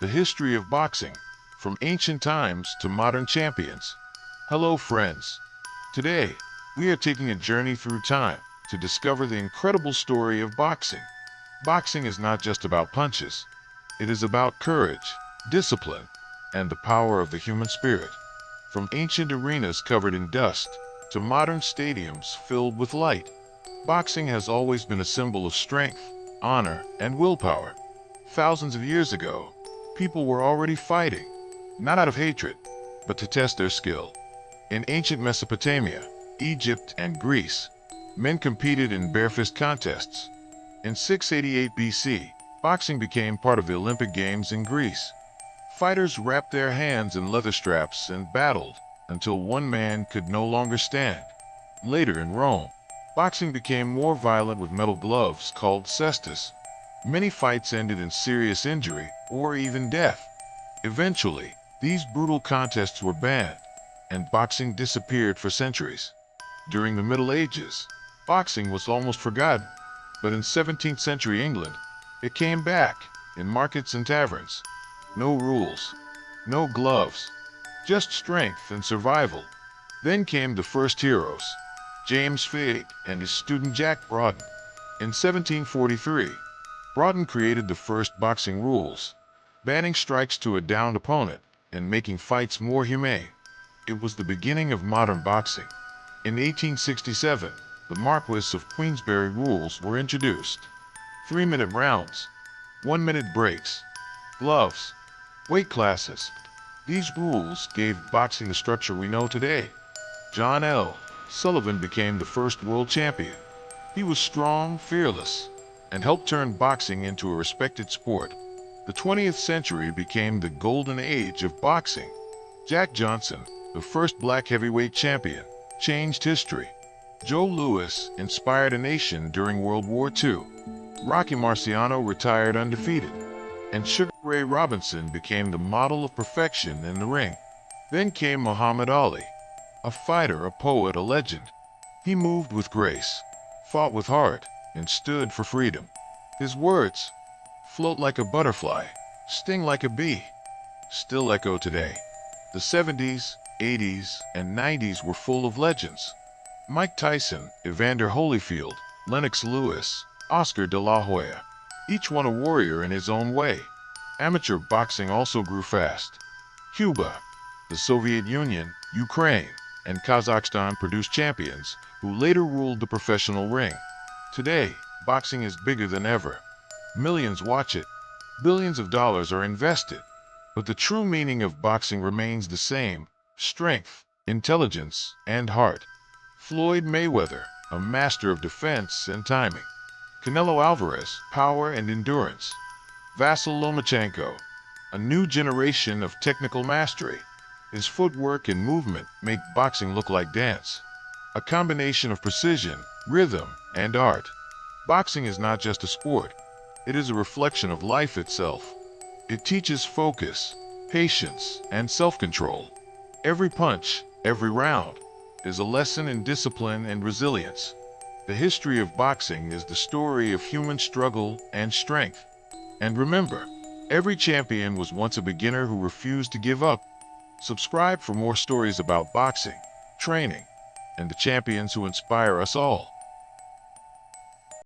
the history of boxing, from ancient times to modern champions. Hello friends. Today, we are taking a journey through time to discover the incredible story of boxing. Boxing is not just about punches. It is about courage, discipline, and the power of the human spirit. From ancient arenas covered in dust to modern stadiums filled with light, boxing has always been a symbol of strength, honor, and willpower. Thousands of years ago, people were already fighting, not out of hatred, but to test their skill. In ancient Mesopotamia, Egypt, and Greece, men competed in bare-fist contests. In 688 BC, boxing became part of the Olympic Games in Greece. Fighters wrapped their hands in leather straps and battled until one man could no longer stand. Later in Rome, boxing became more violent with metal gloves called cestus. Many fights ended in serious injury or even death. Eventually, these brutal contests were banned, and boxing disappeared for centuries. During the Middle Ages, boxing was almost forgotten, but in 17th century England, it came back in markets and taverns. No rules, no gloves, just strength and survival. Then came the first heroes, James Figg and his student Jack Broughton. In 1743, Broughton created the first boxing rules, banning strikes to a downed opponent and making fights more humane. It was the beginning of modern boxing. In 1867, the Marquess of Queensberry rules were introduced. 3-minute rounds, 1-minute breaks, gloves, weight classes. These rules gave boxing the structure we know today. John L. Sullivan became the first world champion. He was strong, fearless, and helped turn boxing into a respected sport. The 20th century became the golden age of boxing. Jack Johnson, the first black heavyweight champion, changed history. Joe Louis inspired a nation during World War II. Rocky Marciano retired undefeated, and Sugar Ray Robinson became the model of perfection in the ring. Then came Muhammad Ali, a fighter, a poet, a legend. He moved with grace, fought with heart, and stood for freedom. His words, "Float like a butterfly, sting like a bee," still echo today. The 70s, 80s, and 90s were full of legends. Mike Tyson, Evander Holyfield, Lennox Lewis, Oscar de la Hoya, each one a warrior in his own way. Amateur boxing also grew fast. Cuba, the Soviet Union, Ukraine, and Kazakhstan produced champions who later ruled the professional ring. Today, boxing is bigger than ever. Millions watch it. Billions of dollars are invested. But the true meaning of boxing remains the same: strength, intelligence, and heart. Floyd Mayweather, a master of defense and timing. Canelo Alvarez, power and endurance. Vasyl Lomachenko, a new generation of technical mastery. His footwork and movement make boxing look like dance. A combination of precision, rhythm, and art. Boxing is not just a sport. It is a reflection of life itself. It teaches focus, patience, and self-control. Every punch, every round, is a lesson in discipline and resilience. The history of boxing is the story of human struggle and strength. And remember, every champion was once a beginner who refused to give up. Subscribe for more stories about boxing, training, and the champions who inspire us all.